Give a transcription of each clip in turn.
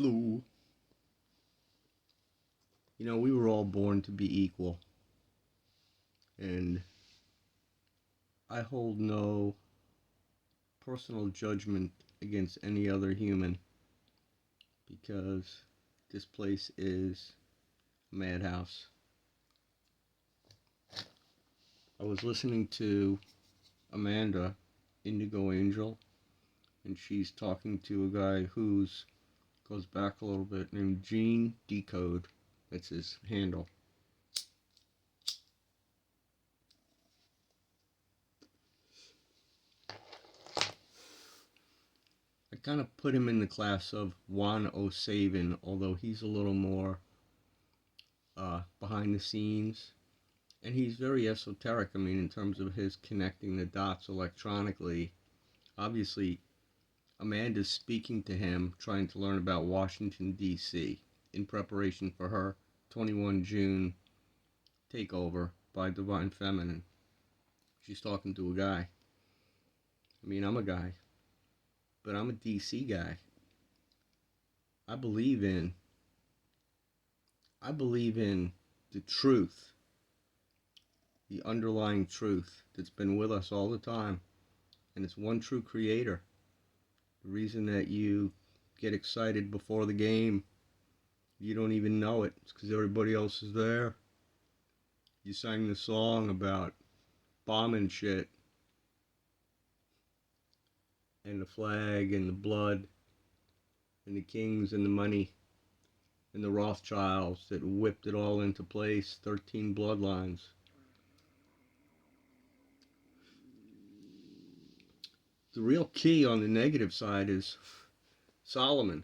Hello. You know, we were all born to be equal. And I hold no personal judgment against any other human because this place is a madhouse. I was listening to Amanda, Indigo Angel, and she's talking to a guy who's goes back a little bit named Decode. That's his handle. I kind of put him in the class of Juan O'Savin, although he's a little more behind the scenes. And he's very esoteric, I mean, in terms of his connecting the dots electronically. Obviously, Amanda's speaking to him, trying to learn about Washington, D.C., in preparation for her 21 June takeover by Divine Feminine. She's talking to a guy. I mean, I'm a guy, but I'm a D.C. guy. I believe in the truth, the underlying truth that's been with us all the time, and it's one true creator. The reason that you get excited before the game, you don't even know it, it's because everybody else is there. You sang the song about bombing shit, and the flag, and the blood, and the kings, and the money, and the Rothschilds that whipped it all into place, 13 bloodlines. The real key on the negative side is Solomon,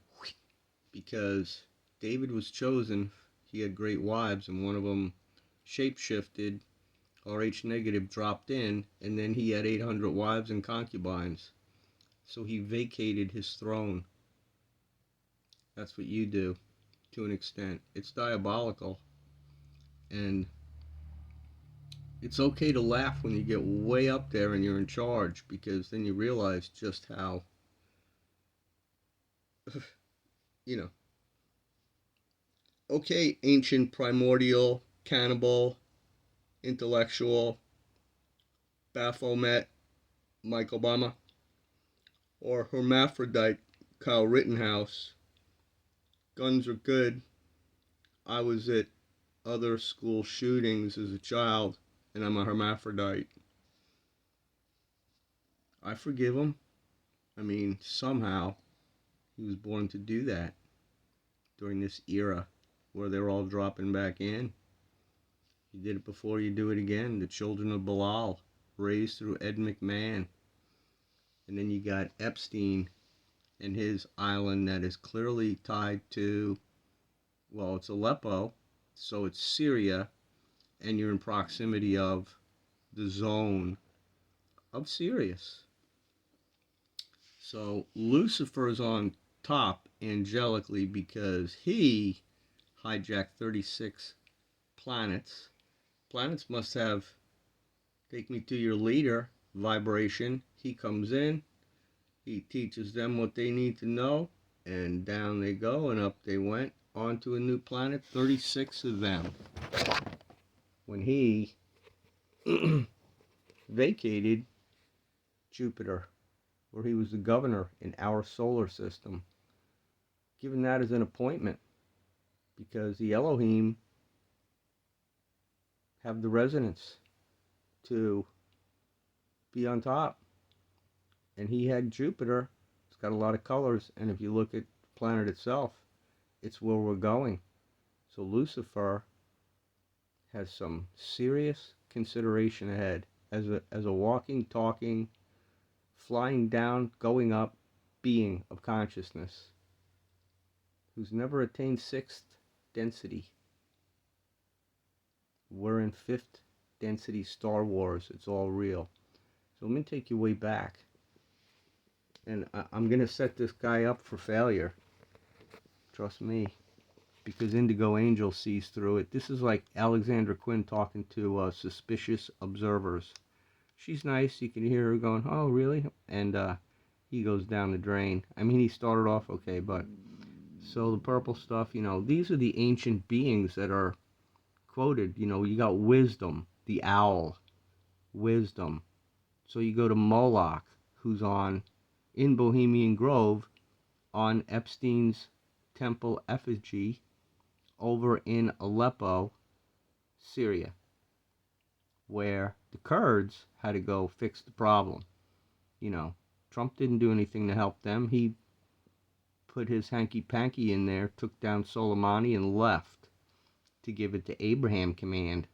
because David was chosen, he had great wives, and one of them shapeshifted, RH negative dropped in, and then he had 800 wives and concubines. So he vacated his throne. That's what you do, to an extent. It's diabolical. And it's okay to laugh when you get way up there and you're in charge, because then you realize just how, okay, ancient, primordial, cannibal, intellectual, Baphomet, Mike Obama, or hermaphrodite, Kyle Rittenhouse. Guns are good. I was at other school shootings as a child, and I'm a hermaphrodite. I forgive him. I mean, somehow he was born to do that during this era where they're all dropping back in. You did it before, you do it again. The children of Belial, raised through Ed McMahon. And then you got Epstein and his island that is clearly tied to, well, it's Aleppo, so it's Syria, and you're in proximity of the zone of Sirius. So Lucifer's on top angelically because he hijacked 36 planets. Planets must have take me to your leader vibration. He comes in, he teaches them what they need to know, and down they go, and up they went onto a new planet, 36 of them. When he vacated Jupiter, where he was the governor in our solar system, given that as an appointment, because the Elohim have the resonance to be on top. And he had Jupiter. It's got a lot of colors, and if you look at the planet itself, it's where we're going. So Lucifer has some serious consideration ahead as a walking, talking, flying down, going up being of consciousness who's never attained 6th density. We're in 5th density Star Wars. It's all real. So let me take you way back. And I'm going to set this guy up for failure. Trust me. Because Indigo Angel sees through it. This is like Alexandra Quinn talking to suspicious observers. She's nice. You can hear her going, oh, really? And he goes down the drain. I mean, he started off okay, but So the purple stuff, these are the ancient beings that are quoted. You got wisdom, the owl, wisdom. So you go to MOLACH, who's in Bohemian Grove on Epstein's temple effigy over in Aleppo, Syria, where the Kurds had to go fix the problem. Trump didn't do anything to help them. He put his hanky-panky in there, took down Soleimani, and left to give it to Abraham Command.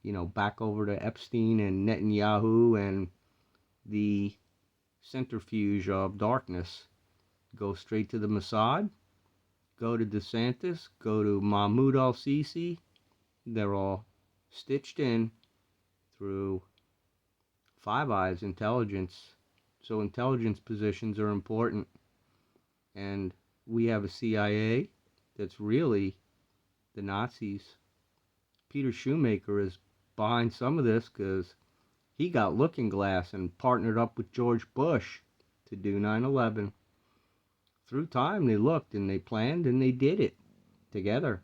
Back over to Epstein and Netanyahu and the centrifuge of darkness. Go straight to the Mossad, go to DeSantis, go to Mahmoud al-Sisi. They're all stitched in through Five Eyes intelligence. So intelligence positions are important. And we have a CIA that's really the Nazis. Peter Shoemaker is behind some of this because he got Looking Glass and partnered up with George Bush to do 9/11. Through time, they looked and they planned and they did it together.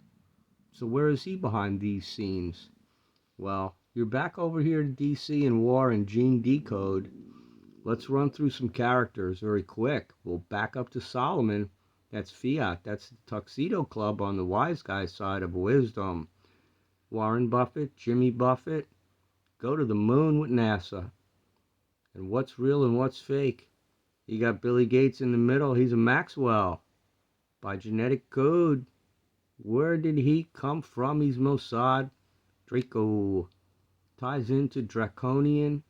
So where is he behind these scenes? Well, you're back over here in DC in War and Gene Decode. Let's run through some characters very quick. We'll back up to Solomon. That's Fiat. That's the Tuxedo Club on the wise guy side of wisdom. Warren Buffett, Jimmy Buffett. Go to the moon with NASA. And what's real and what's fake? You got Billy Gates in the middle. He's a Maxwell. By genetic code. Where did he come from? He's Mossad. Draco. Ties into Draconian.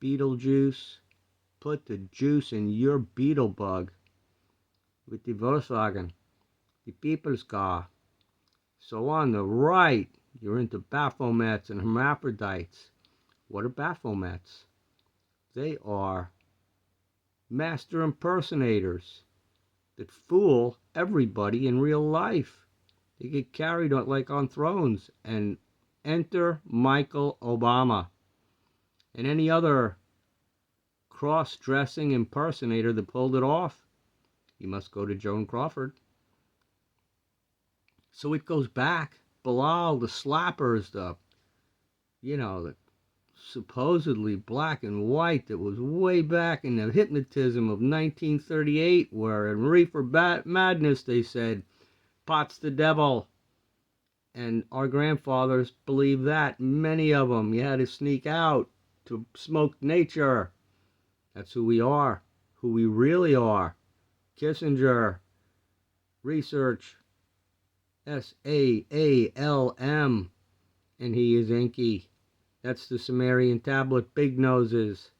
Beetlejuice. Put the juice in your beetle bug. With the Volkswagen. The People's Car. So on the right, you're into Baphomets and hermaphrodites. What are Baphomets? They are master impersonators that fool everybody in real life. They get carried on, like on thrones. And enter Michael Obama and any other cross-dressing impersonator that pulled it off. You must go to Joan Crawford. So it goes back. Bilal, the slappers, the supposedly black and white that was way back in the hypnotism of 1938, where in Reefer Madness they said, pot's the devil. And our grandfathers believed that. Many of them. You had to sneak out to smoke nature. That's who we are. Who we really are. Kissinger. Research. SAALM. And he is Enki. That's the Sumerian tablet, big noses.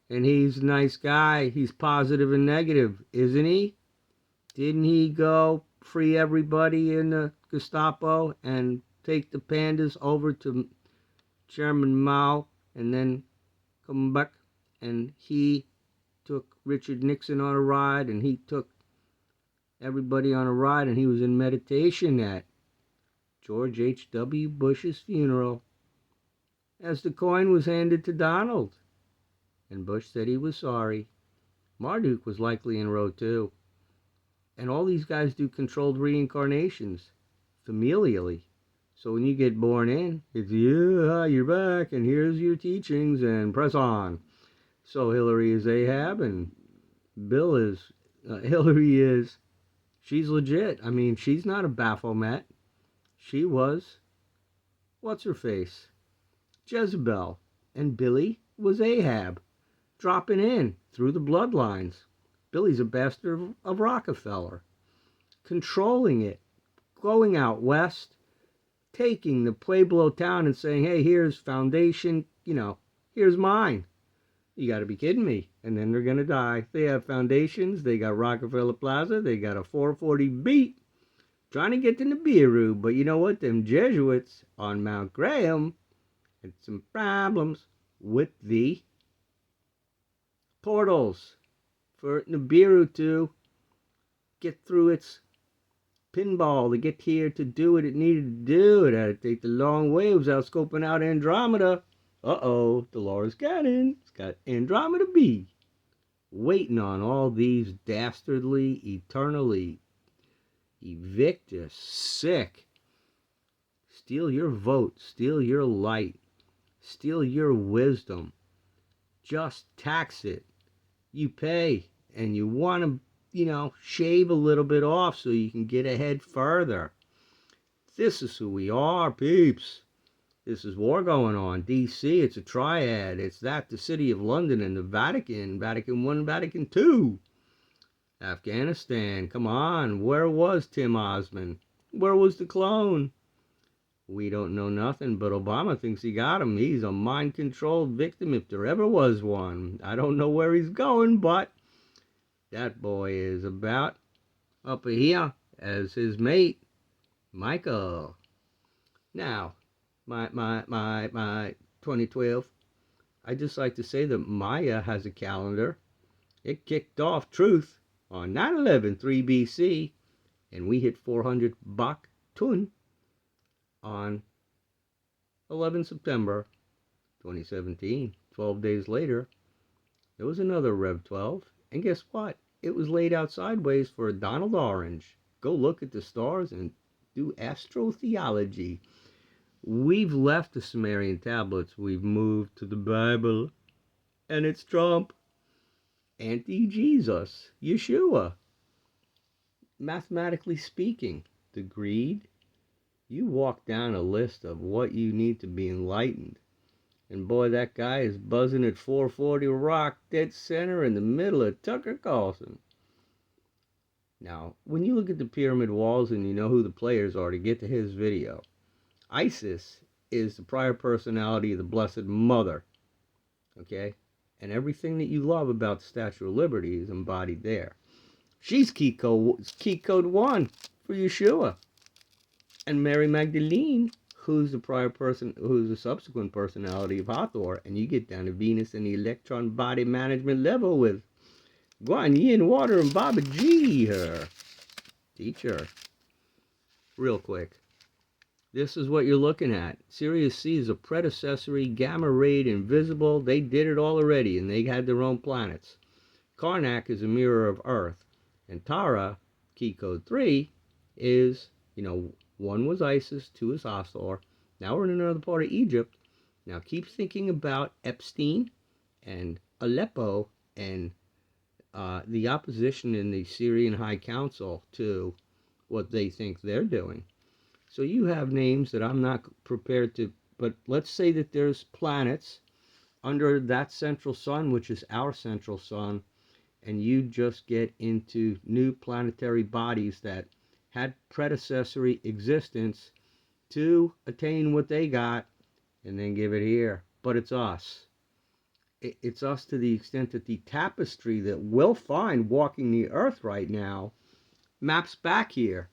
And he's a nice guy. He's positive and negative, isn't he? Didn't he go free everybody in the Gestapo and take the pandas over to Chairman Mao and then come back? And he took Richard Nixon on a ride, and he took everybody on a ride, and he was in meditation at George H.W. Bush's funeral as the coin was handed to Donald. And Bush said he was sorry. Marduk was likely in row 2. And all these guys do controlled reincarnations, familially. So when you get born in, it's, yeah, you're back, and here's your teachings, and press on. So Hillary is Ahab, and Hillary is, she's legit. I mean, she's not a Baphomet. She was, what's her face? Jezebel. And Billy was Ahab, dropping in through the bloodlines. Billy's a bastard of Rockefeller, controlling it, going out west, taking the Pueblo town and saying, hey, here's foundation, here's mine. You got to be kidding me. And then they're going to die. They have foundations. They got Rockefeller Plaza. They got a 440 beat trying to get to Nibiru. But you know what? Them Jesuits on Mount Graham had some problems with the portals for Nibiru to get through its pinball, to get here to do what it needed to do. It had to take the long way. It was out scoping out Andromeda. Uh-oh, Dolores Cannon has got Andromeda B waiting on all these dastardly, eternally evict us, sick, steal your vote, steal your light, steal your wisdom, just tax it. You pay, and you want to, shave a little bit off so you can get ahead further. This is who we are, peeps. This is war going on. D.C., it's a triad. It's that, the City of London, and the Vatican. Vatican I, Vatican II. Afghanistan, come on. Where was Tim Osman? Where was the clone? We don't know nothing, but Obama thinks he got him. He's a mind-controlled victim if there ever was one. I don't know where he's going, but that boy is about up here as his mate, Michael. Now, my 2012, I just like to say that Maya has a calendar. It kicked off truth on 9/11, 3 BC, and we hit 400 Bak Tun on 11 September 2017. 12 days later, there was another Rev 12, and guess what? It was laid out sideways for a Donald Orange. Go look at the stars and do astrotheology. We've left the Sumerian tablets. We've moved to the Bible, and it's Trump. Anti-Jesus, Yeshua. Mathematically speaking, the greed, you walk down a list of what you need to be enlightened. And boy, that guy is buzzing at 440 Rock, dead center in the middle of Tucker Carlson. Now, when you look at the pyramid walls and you know who the players are to get to his video, Isis is the prior personality of the Blessed Mother, okay? And everything that you love about the Statue of Liberty is embodied there. She's key code 1 for Yeshua. And Mary Magdalene, who's the subsequent personality of Hathor, and you get down to Venus and the electron body management level with Guan Yin Water and Baba G, her teacher. Real quick. This is what you're looking at. Sirius C is a predecessory gamma rayed invisible. They did it all already, and they had their own planets. Karnak is a mirror of Earth. And Tara, key code 3, is, 1 was Isis, 2 is Hathor. Now we're in another part of Egypt. Now keep thinking about Epstein and Aleppo and the opposition in the Syrian High Council to what they think they're doing. So you have names that I'm not prepared to, but let's say that there's planets under that central sun, which is our central sun, and you just get into new planetary bodies that had predecessory existence to attain what they got and then give it here. But it's us. It's us to the extent that the tapestry that we'll find walking the earth right now maps back here,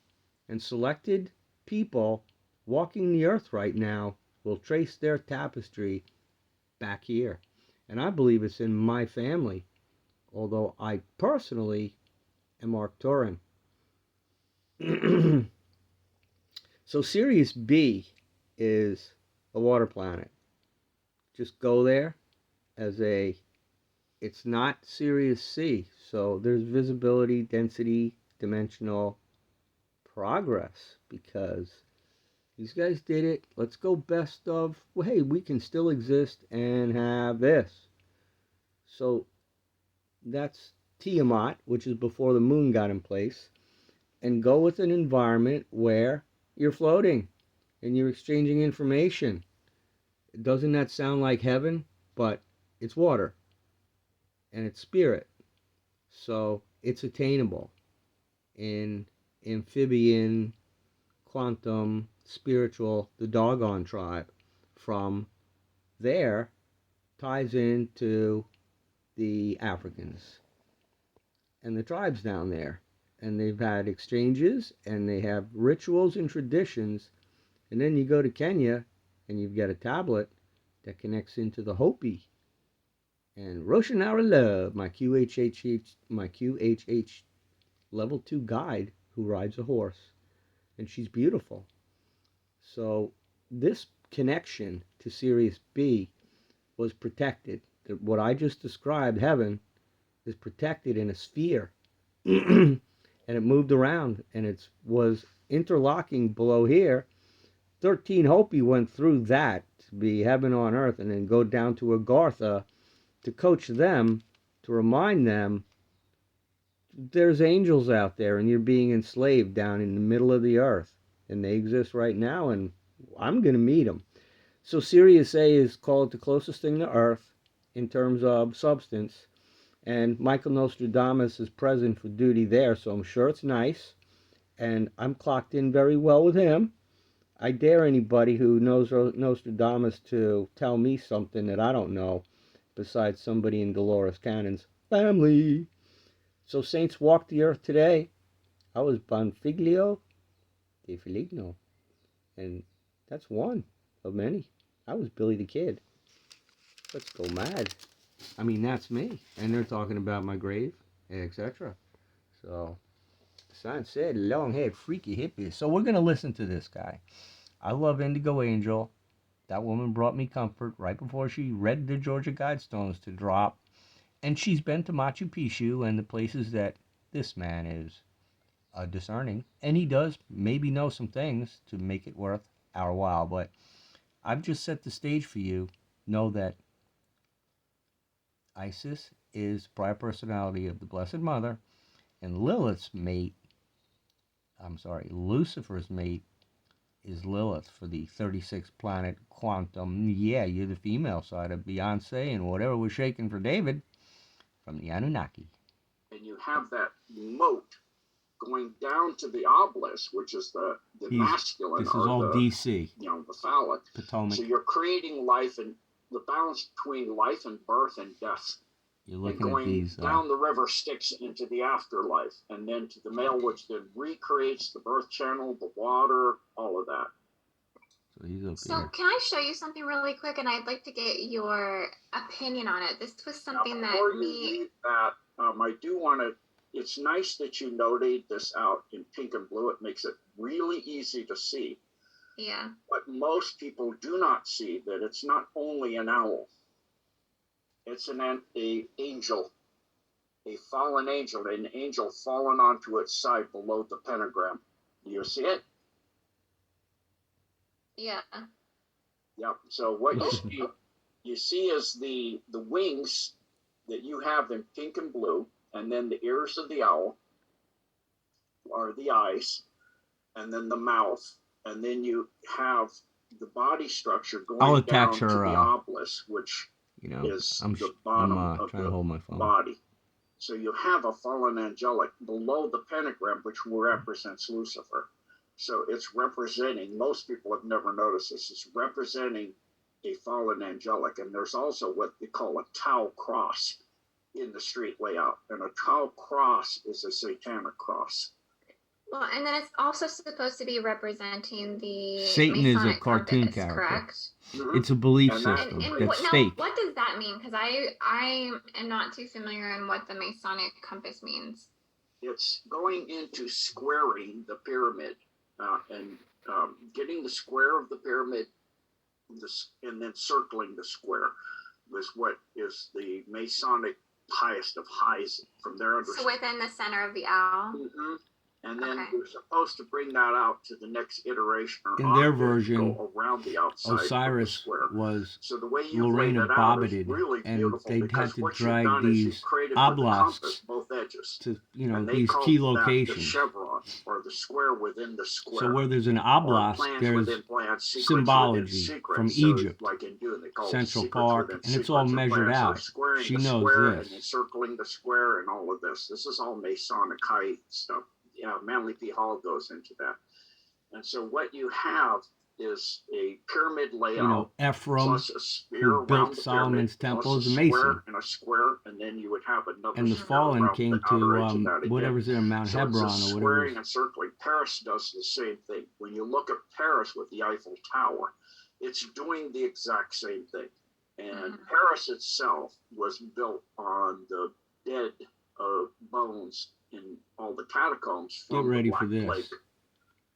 and selected people walking the earth right now will trace their tapestry back here. And I believe it's in my family, although I personally am Arcturian. So Sirius B is a water planet. Just go there as it's not Sirius C, so there's visibility, density, dimensional progress, because these guys did it. Let's go best of, well, hey, we can still exist and have this. So that's Tiamat, which is before the moon got in place, and go with an environment where you're floating and you're exchanging information. Doesn't that sound like heaven? But it's water and it's spirit, so it's attainable in amphibian, quantum, spiritual, the Dogon tribe. From there ties into the Africans and the tribes down there, and they've had exchanges and they have rituals and traditions. And then you go to Kenya and you've got a tablet that connects into the Hopi. And Roshanara Love, my QHH level 2 guide who rides a horse, and she's beautiful. So this connection to Sirius B was protected. What I just described, heaven, is protected in a sphere. And and it moved around, and it was interlocking below here. 13 Hopi went through that to be heaven on earth, and then go down to Agartha to coach them, to remind them there's angels out there, and you're being enslaved down in the middle of the earth, and they exist right now, and I'm going to meet them. So Sirius A is called the closest thing to Earth in terms of substance, and Michael Nostradamus is present for duty there, so I'm sure it's nice, and I'm clocked in very well with him. I dare anybody who knows Nostradamus to tell me something that I don't know, besides somebody in Dolores Cannon's family. So saints walked the earth today. I was Bonfiglio de Feligno, and that's one of many. I was Billy the Kid. Let's go mad. I mean, that's me. And they're talking about my grave, etc. So, sign said, long-haired, freaky hippies. So we're going to listen to this guy. I love Indigo Angel. That woman brought me comfort right before she read the Georgia Guidestones to drop. And she's been to Machu Picchu and the places that this man is discerning. And he does maybe know some things to make it worth our while. But I've just set the stage for you. Know that Isis is prior personality of the Blessed Mother, and Lucifer's mate is Lilith for the 36th planet Quantum. Yeah, you're the female side of Beyonce and whatever was shaking for David from the Anunnaki. And you have that moat going down to the obelisk, which is the masculine. This is all DC. The phallic. Potomac. So you're creating life and the balance between life and birth and death. You're looking and going at these down the river Styx into the afterlife, and then to the male, which then recreates the birth channel, the water, all of that. So can I show you something really quick, and I'd like to get your opinion on it. This was something that I do want to. It's nice that you noted this out in pink and blue. It makes it really easy to see. Yeah. But most people do not see that it's not only an owl. It's an angel, a fallen angel, an angel fallen onto its side below the pentagram. Do you see it? Yeah. Yep. So what you see is the wings that you have in pink and blue, and then the ears of the owl are the eyes, and then the mouth, and then you have the body structure going down to the obelisk, which is the bottom of the body. So you have a fallen angelic below the pentagram, which represents Lucifer. So it's representing, most people have never noticed this, it's representing a fallen angelic. And there's also what they call a Tau cross in the street layout. And a Tau cross is a satanic cross. Well, and then it's also supposed to be representing the Satan Masonic is a cartoon compass, character. Correct? Mm-hmm. It's a belief system. That's fake. What does that mean? Because I am not too familiar on what the Masonic compass means. It's going into squaring the pyramid and getting the square of the pyramid and then circling the square is what is the Masonic highest of highs from their understanding. So within the center of the owl? Mm-hmm. And then you're supposed to bring that out to the next iteration. In their version, go around the outside Osiris was so the way Lorena Bobbited, really and they'd had to drag these obelisks both edges to these key locations. The chevron, or the square within the square. So where there's an obelisk, there's symbology from Egypt, like in Dune, they call Central Park, and it's all measured out. She knows this. And circling the square and all of this. This is all Masonic high stuff. Yeah, Manly P. Hall goes into that. And so what you have is a pyramid layout. Ephraim, who built Solomon's temple, is a mason. And a square, and then you would have another. And the fallen came to whatever's there, Mount Hebron or whatever. Squaring and circling. Paris does the same thing. When you look at Paris with the Eiffel Tower, it's doing the exact same thing. And Paris itself was built on the dead bones in all the catacombs from the Black Plague.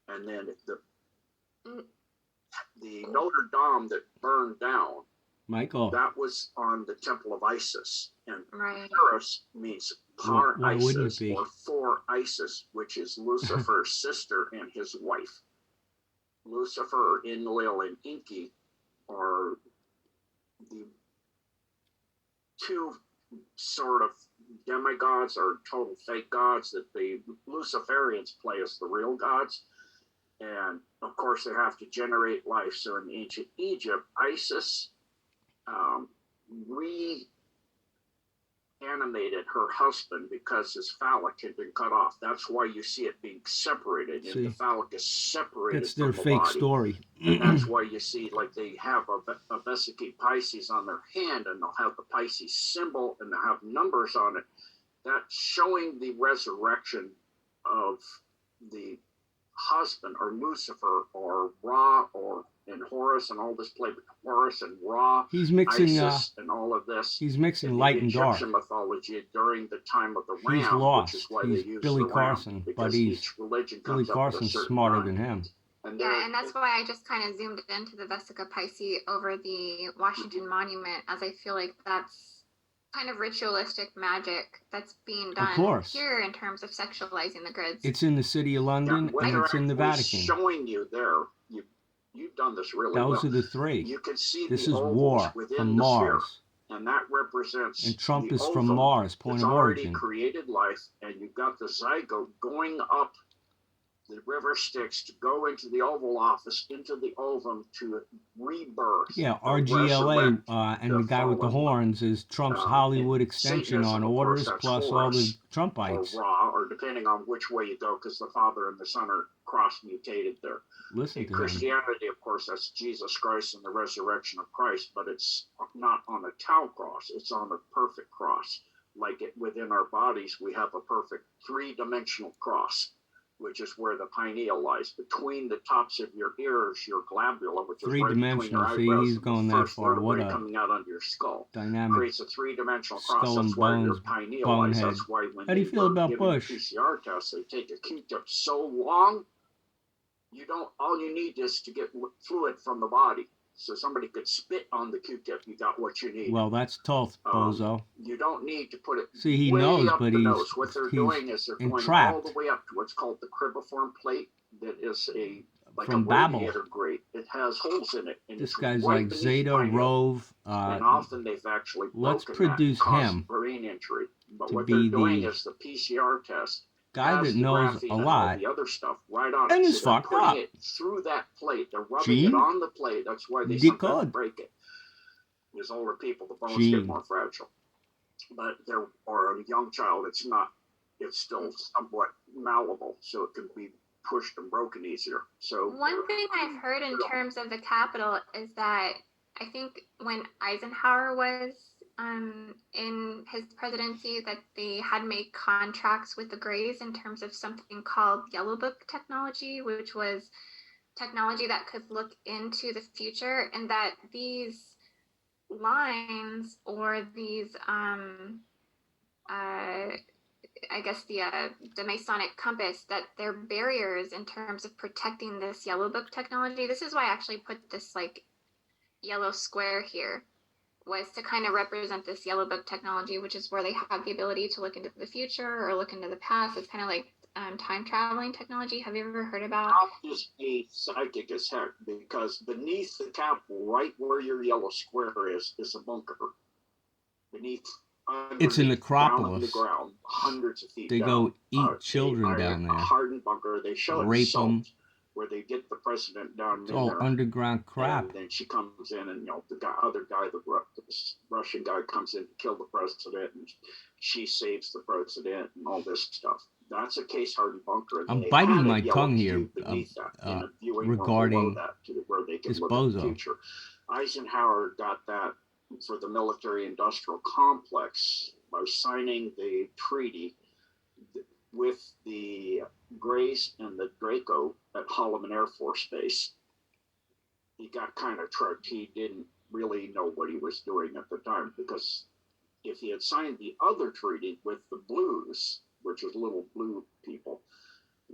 And then the Notre Dame that burned down Michael. That was on the temple of Isis. And Right. Soros means par Why wouldn't it Isis be? or for Isis, which is Lucifer's sister and his wife. Lucifer, Enlil, and Enki are the two sort of demigods or total fake gods that the Luciferians play as the real gods. And of course, they have to generate life. So in ancient Egypt, Isis reanimated her husband because his phallic had been cut off. That's why you see it being separated. And the phallic is separated. That's their from the fake body. story. And that's why you see, like, they have a Vesicate Pisces on their hand, and they'll have the Pisces symbol, and they'll have numbers on it. That's showing the resurrection of the husband, or Lucifer, or Ra, and Horus, and all this play with Horus and Ra. He's mixing Isis, and all of this. He's mixing light and dark. Egyptian mythology during the time of the ram, He's lost. which is why He's they use Billy the Carson, ram, but each religion Billy comes up with a Carson's certain smarter time. than him. And yeah, and that's why I just kind of zoomed into the Vesica Pisces over the Washington Monument, as I feel like that's kind of ritualistic magic that's being done here in terms of sexualizing the grids. It's in the city of London, and it's in the Vatican. Showing you there, you've done this really well. Those are the three. You can see this the is war from Mars. Sphere, and that represents and Trump is from Mars, point of origin. Already created life, and you've got the zygote going up the river Styx to go into the Oval Office, into the ovum to rebirth. Yeah, RGLA and the guy with the horns is Trump's Hollywood extension on orders, plus all the Trumpites. Or Ra, or depending on which way you go, because the Father and the Son are cross-mutated there. Listen to Christianity, of course, that's Jesus Christ and the resurrection of Christ, but it's not on a tau cross. It's on a perfect cross. Like it within our bodies, we have a perfect three-dimensional cross, which is where the pineal lies. Between the tops of your ears, your glabella, which is right between your eyebrows, he's going that far. What a coming out under your skull. Dynamic. Creates a three-dimensional cross. Skull and That's where bones, your pineal bonehead. lies. That's why when How do you feel about Bush? PCR tests, they take a Q-tip so long, all you need is to get fluid from the body. So somebody could spit on the Q-tip. You got what you need. Well, that's tough, bozo. You don't need to put it. See, he knows, but he's what they're doing is they're going all the way up to what's called the cribiform plate. That is from Babble. Radiator grate. It has holes in it. And this guy's like Zeta Rove. And often they've actually let's produce him brain injury. But to what be they're doing is the PCR test. Guy that knows a lot, the other stuff right on and it. is fucked up. It through that plate, they're rubbing it on the plate. That's why they sometimes break it. As older people, the bones get more fragile. But or a young child, it's not. It's still somewhat malleable, so it can be pushed and broken easier. So one thing I've heard in terms of the Capitol is that I think when Eisenhower was in his presidency, that they had made contracts with the Greys in terms of something called Yellow Book technology, which was technology that could look into the future, and that these lines or these I guess the Masonic compass, that they're barriers in terms of protecting this Yellow Book technology. This is why I actually put this like yellow square here, was to kind of represent this Yellow Book technology, which is where they have the ability to look into the future or look into the past. It's kind of like time traveling technology. Have you ever heard about? Is a psychic as heck, because beneath the Capitol, right where your yellow square is a bunker. It's an Acropolis. The ground, hundreds of feet they down. go eat children down there. A hardened bunker. They show it rape them. Where they get the president down it's all there. Underground crap. And then she comes in, and the other guy, the Russian guy, comes in to kill the president, and she saves the president, and all this stuff. That's a case-hardened bunker. I'm biting my tongue here regarding that to where they can this look bozo. at the future. Eisenhower got that for the military-industrial complex by signing the treaty with the Greys and the Draco at Holloman Air Force Base. He got kind of tricked. He didn't really know what he was doing at the time, because if he had signed the other treaty with the Blues, which is little blue people,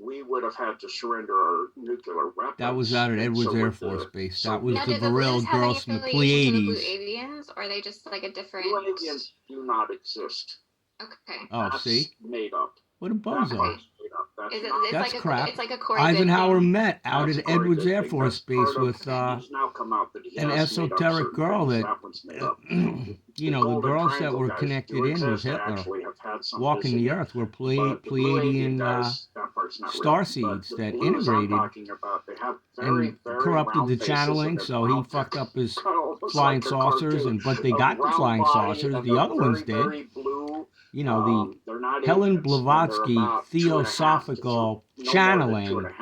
we would have had to surrender our nuclear weapons. That was out at Edwards Air Force Base. That was now, the do the Varel blues have girls any from the affiliation to the blue Pleiades. aliens, or are they just like a different? Blue aliens do not exist. Okay. Oh, That's see? made up. What a That bozo. part's made up. That's Is it, not. it's That's like crap. It's like a Corey Eisenhower Goode thing. met out That's at a very Edwards good Air thing. Force That's Base part of- with it's now come out that he an has made up esoteric certain girl things. that, one's made up. you know, the Golden girls that Triangle were guys connected do in with exist. I Hitler, actually have had some walking the visiting. earth, were But the Blue Alien Pleiadian guys, that part's not real. starseeds But that the blues I'm integrated talking about, they have very, and very corrupted round the faces channeling, and so he round- fucked up his almost flying like a saucers, cartoon. but they A got the round flying body, saucers. and The they're other ones very, did. very blue. You know, They're not the Helen aliens, and they're Blavatsky about 2.5 to theosophical no more than channeling 2.5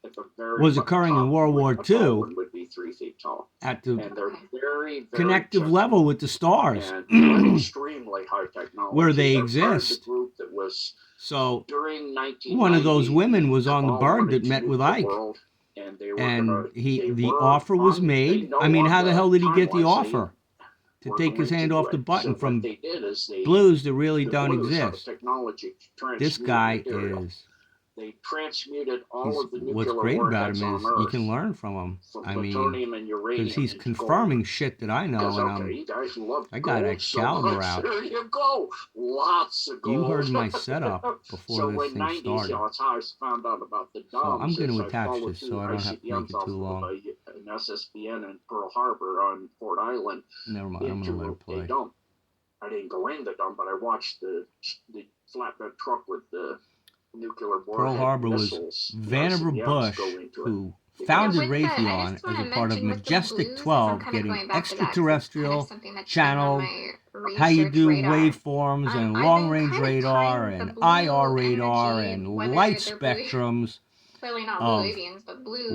at the very was occurring in top. World War A tall II one would be 3 feet tall. at the And they're very, very connective gentle level with the stars, and extremely high technology. where they They're part of exist. the group that was So during 1990, one of those women was on the all bird wanted that to met nuke with the Ike, world, and they were and gonna, they the were offer was on- made. they know I mean, on how the hell did he get the timelines offer they to were take his going hand to off do the it. button So from what they did is they blues that really the don't blues, how the exist? technology This transmuted guy material. is. They transmuted all of the nuclear What's great about warheads him on is you Earth can learn from him. from I mean, plutonium and uranium because he's into confirming gold. shit that I know, Because, and okay, you guys love I got gold Excalibur so much. out. There you go. Lots of gold. You heard my setup before So this when thing 90s, started. that's how I found out about the So I'm DOMs. going to I attach followed this through so I don't have to make ICBMs it off too of long. an SSBN in Pearl Harbor on Fort Island Never mind, I'm going to let into it a play. dump. I didn't go in the dump, but I watched the flatbed truck with the nuclear warhead Pearl Harbor was missiles. Vannevar ICBMs Bush, go into it. who founded with the- I Raytheon just as wanna a part of mention with the Majestic blues, 'cause 12, I'm kind of getting going back to that 'cause it's extraterrestrial, kind of something that's been channeled, on my how you research do radar. waveforms and I've long-range been kinda radar tying the and blue IR radar energy, and whether light they're blue- spectrums Clearly not blue of aliens, but blue